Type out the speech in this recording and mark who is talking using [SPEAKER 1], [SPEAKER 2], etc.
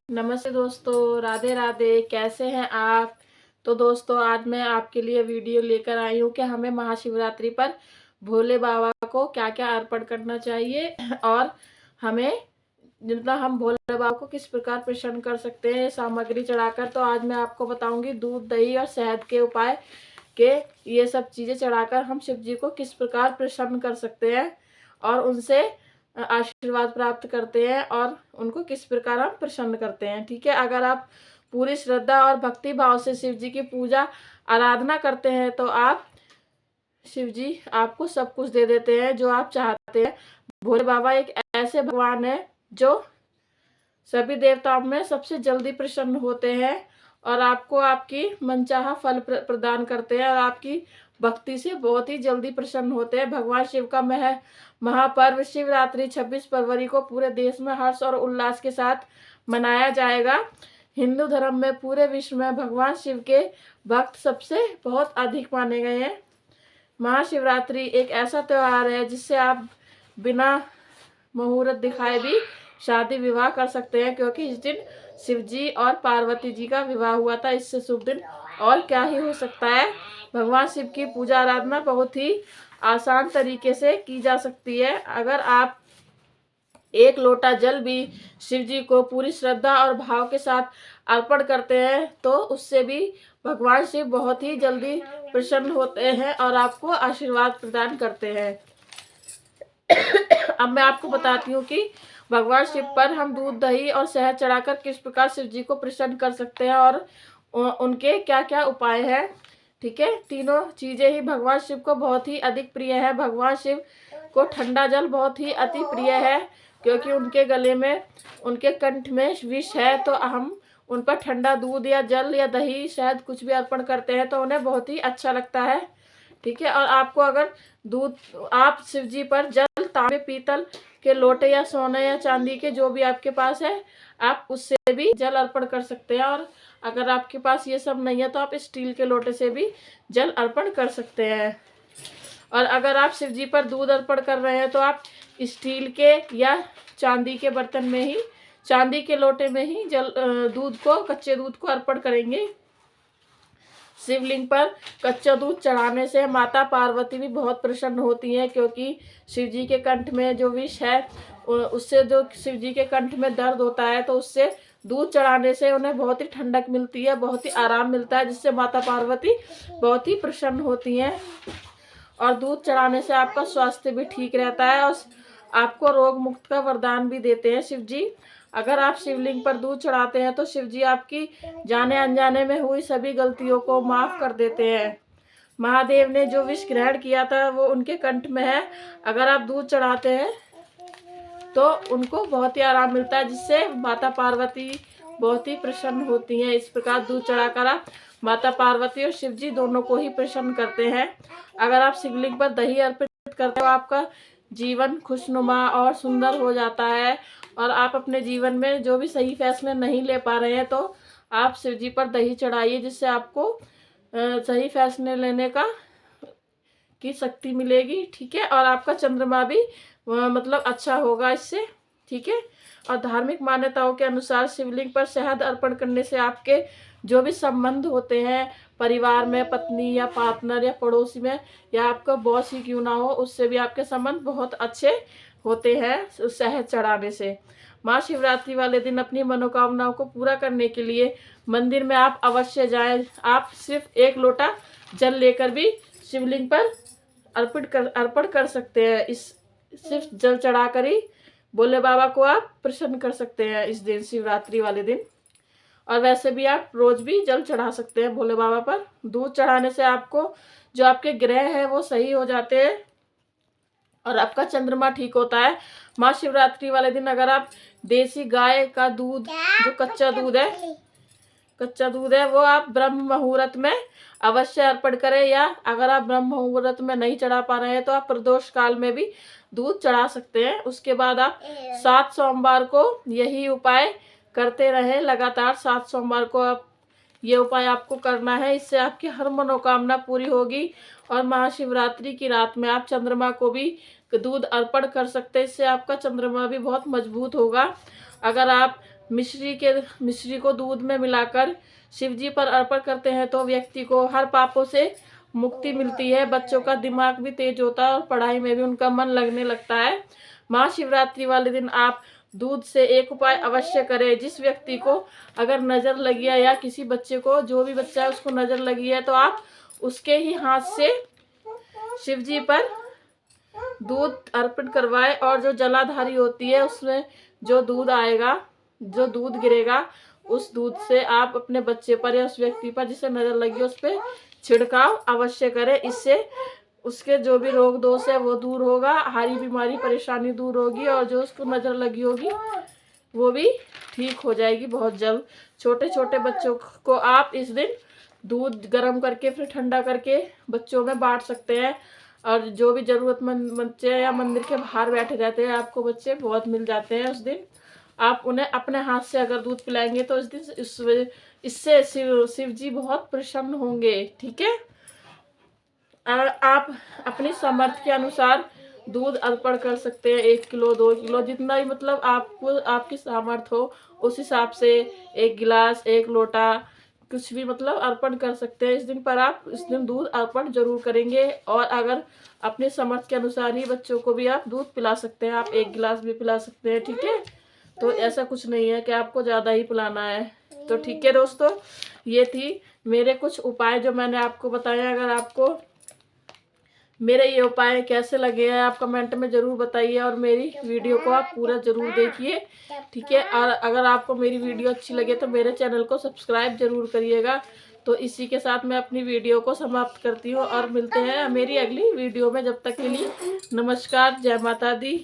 [SPEAKER 1] नमस्ते दोस्तों, राधे राधे। कैसे हैं आप? तो दोस्तों, आज मैं आपके लिए वीडियो लेकर आई हूँ कि हमें महाशिवरात्रि पर भोले बाबा को क्या क्या अर्पण करना चाहिए और हमें जितना हम भोले बाबा को किस प्रकार प्रसन्न कर सकते हैं सामग्री चढ़ाकर। तो आज मैं आपको बताऊंगी दूध, दही और शहद के उपाय के ये सब चीज़ें चढ़ाकर हम शिव जी को किस प्रकार प्रसन्न कर सकते हैं और उनसे आशीर्वाद प्राप्त करते हैं और उनको किस प्रकार हम प्रसन्न करते हैं। ठीक है, अगर आप पूरी श्रद्धा और भक्ति भाव से शिव जी की पूजा आराधना करते हैं तो आप शिव जी आपको सब कुछ दे देते हैं जो आप चाहते हैं। भोले बाबा एक ऐसे भगवान है जो सभी देवताओं में सबसे जल्दी प्रसन्न होते हैं और आपको आपकी मनचाहा फल प्रदान करते हैं और आपकी भक्ति से बहुत ही जल्दी प्रसन्न होते हैं। भगवान शिव का महापर्व शिवरात्रि 26 फरवरी को पूरे देश में हर्ष और उल्लास के साथ मनाया जाएगा। हिंदू धर्म में पूरे विश्व में भगवान शिव के भक्त सबसे बहुत अधिक माने गए हैं। महाशिवरात्रि एक ऐसा त्योहार है जिससे आप बिना मुहूर्त दिखाए भी शादी विवाह कर सकते हैं, क्योंकि इस दिन शिव जी और पार्वती जी का विवाह हुआ था। इससे शुभ दिन और क्या ही हो सकता है। भगवान शिव की पूजा आराधना बहुत ही आसान तरीके से की जा सकती है। अगर आप एक लोटा जल भी शिव जी को पूरी श्रद्धा और भाव के साथ अर्पण करते हैं तो उससे भी भगवान शिव बहुत ही जल्दी प्रसन्न होते हैं और आपको आशीर्वाद प्रदान करते हैं। अब मैं आपको बताती हूँ कि भगवान शिव पर हम दूध, दही और शहद चढ़ाकर किस प्रकार शिव जी को प्रसन्न कर सकते हैं और उनके क्या क्या उपाय हैं। ठीक है, तीनों चीजें ही भगवान शिव को बहुत ही अधिक प्रिय है। भगवान शिव को ठंडा जल बहुत ही अति प्रिय है, क्योंकि उनके गले में, उनके कंठ में विष है। तो हम उन पर ठंडा दूध या जल या दही, शहद कुछ भी अर्पण करते हैं तो उन्हें बहुत ही अच्छा लगता है। ठीक है, और आपको अगर दूध, आप शिव जी पर जल तांबे पीतल के लोटे या सोने या चांदी के जो भी आपके पास है, आप उससे भी जल अर्पण कर सकते हैं। और अगर आपके पास ये सब नहीं है तो आप स्टील के लोटे से भी जल अर्पण कर सकते हैं। और अगर आप शिव जी पर दूध अर्पण कर रहे हैं तो आप स्टील के या चांदी के बर्तन में ही, चांदी के लोटे में ही दूध को, कच्चे दूध को अर्पण करेंगे। शिवलिंग पर कच्चा दूध चढ़ाने से माता पार्वती भी बहुत प्रसन्न होती हैं, क्योंकि शिव जी के कंठ में जो विष है उससे जो शिव जी के कंठ में दर्द होता है तो उससे दूध चढ़ाने से उन्हें बहुत ही ठंडक मिलती है, बहुत ही आराम मिलता है, जिससे माता पार्वती बहुत ही प्रसन्न होती हैं। और दूध चढ़ाने से आपका स्वास्थ्य भी ठीक रहता है और आपको रोग मुक्त का वरदान भी देते हैं शिव जी। अगर आप शिवलिंग पर दूध चढ़ाते हैं तो शिव जी आपकी जाने अनजाने में हुई सभी गलतियों को माफ कर देते हैं। महादेव ने जो विष ग्रहण किया था वो उनके कंठ में है। अगर आप दूध चढ़ाते हैं तो उनको बहुत ही आराम मिलता है, जिससे माता पार्वती बहुत ही प्रसन्न होती हैं। इस प्रकार दूध चढ़ाकर आप माता पार्वती और शिव जी दोनों को ही प्रसन्न करते हैं। अगर आप शिवलिंग पर दही अर्पित करते हो तो आपका जीवन खुशनुमा और सुंदर हो जाता है और आप अपने जीवन में जो भी सही फैसले नहीं ले पा रहे हैं तो आप शिव जी पर दही चढ़ाइए, जिससे आपको सही फैसले लेने की शक्ति मिलेगी। ठीक है, और आपका चंद्रमा भी मतलब अच्छा होगा इससे। ठीक है, और धार्मिक मान्यताओं के अनुसार शिवलिंग पर शहद अर्पण करने से आपके जो भी संबंध होते हैं परिवार में, पत्नी या पार्टनर या पड़ोसी में, या आपका बॉस ही क्यों ना हो, उससे भी आपके संबंध बहुत अच्छे होते हैं शहद चढ़ाने से। महाशिवरात्रि वाले दिन अपनी मनोकामनाओं को पूरा करने के लिए मंदिर में आप अवश्य जाएं। आप सिर्फ एक लोटा जल लेकर भी शिवलिंग पर अर्पण कर सकते हैं। इस सिर्फ जल चढ़ाकर ही भोले बाबा को आप प्रसन्न कर सकते हैं इस दिन, शिवरात्रि वाले दिन। और वैसे भी आप रोज भी जल चढ़ा सकते हैं भोले बाबा पर। दूध चढ़ाने से आपको जो आपके ग्रह हैं वो सही हो जाते हैं और आपका चंद्रमा ठीक होता है। महाशिवरात्रि वाले दिन अगर आप देसी गाय का दूध, जो कच्चा दूध है वो आप ब्रह्म मुहूर्त में अवश्य अर्पण करें, या अगर आप ब्रह्म मुहूर्त में नहीं चढ़ा पा रहे हैं तो आप प्रदोष काल में भी दूध चढ़ा सकते हैं। उसके बाद आप 7 सोमवार को यही उपाय करते रहें। लगातार 7 सोमवार को आप ये उपाय आपको करना है। इससे आपकी हर मनोकामना पूरी होगी। और महाशिवरात्रि की रात में आप चंद्रमा को भी दूध अर्पण कर सकते हैं। इससे आपका चंद्रमा भी बहुत मजबूत होगा। अगर आप मिश्री को दूध में मिलाकर शिव जी पर अर्पण करते हैं तो व्यक्ति को हर पापों से मुक्ति मिलती है। बच्चों का दिमाग भी तेज होता है और पढ़ाई में भी उनका मन लगने लगता है। महाशिवरात्रि वाले दिन आप दूध से एक उपाय अवश्य करें। जिस व्यक्ति को अगर नज़र लगी है या किसी बच्चे को, जो भी बच्चा है उसको नज़र लगी है, तो आप उसके ही हाथ से शिव जी पर दूध अर्पण करवाए और जो जलाधारी होती है उसमें जो दूध आएगा, जो दूध गिरेगा, उस दूध से आप अपने बच्चे पर या उस व्यक्ति पर जिसे नज़र लगी उस पर छिड़काव अवश्य करें। इससे उसके जो भी रोग दोष है वो दूर होगा, हारी बीमारी परेशानी दूर होगी और जो उसको नज़र लगी होगी वो भी ठीक हो जाएगी बहुत जल्द। छोटे छोटे बच्चों को आप इस दिन दूध गर्म करके फिर ठंडा करके बच्चों में बांट सकते हैं। और जो भी ज़रूरतमंद बच्चे या मंदिर के बाहर बैठे रहते हैं, आपको बच्चे बहुत मिल जाते हैं, उस दिन आप उन्हें अपने हाथ से अगर दूध पिलाएंगे तो इस दिन इससे शिव जी बहुत प्रसन्न होंगे। ठीक है, आप अपनी सामर्थ्य के अनुसार दूध अर्पण कर सकते हैं। 1 किलो 2 किलो जितना ही मतलब आपको आपकी सामर्थ्य हो उस हिसाब से 1 गिलास 1 लोटा कुछ भी मतलब अर्पण कर सकते हैं इस दिन। पर आप इस दिन दूध अर्पण जरूर करेंगे और अगर अपने सामर्थ्य के अनुसार ही बच्चों को भी आप दूध पिला सकते हैं। आप 1 गिलास भी पिला सकते हैं। ठीक है, तो ऐसा कुछ नहीं है कि आपको ज़्यादा ही पिलाना है। तो ठीक है दोस्तों, ये थी मेरे कुछ उपाय जो मैंने आपको बताया। अगर आपको मेरे ये उपाय कैसे लगे हैं आप कमेंट में ज़रूर बताइए और मेरी वीडियो को आप पूरा ज़रूर देखिए। ठीक है, और अगर आपको मेरी वीडियो अच्छी लगे तो मेरे चैनल को सब्सक्राइब ज़रूर करिएगा। तो इसी के साथ मैं अपनी वीडियो को समाप्त करती हूँ और मिलते हैं मेरी अगली वीडियो में। जब तक के लिए नमस्कार, जय माता दी।